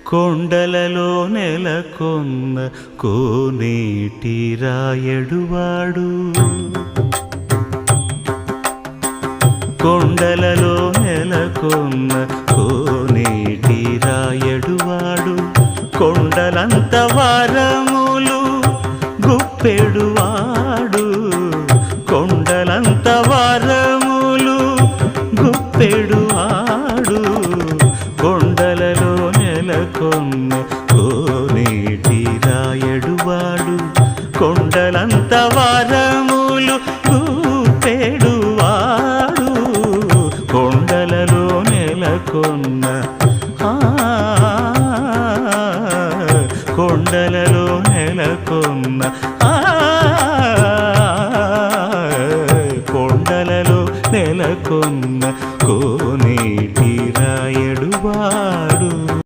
కొండలలో నెలకొన్న కోనేటి రాయడువాడు కొండలలో నెలకొన్న కోనేటి రాయడువాడు కొండలంత వారములు గుప్పెడువాడు కొండలంత వారములు గుప్పెడువాడు కొండలలో నెలకొన్న కోనేటి రాయడువాడు కొండలంత వారములు గుప్పెడువాడు కొండలలో నెలకొన్న కొండలలో నెలకొన్న కొండలలో నెలకొన్న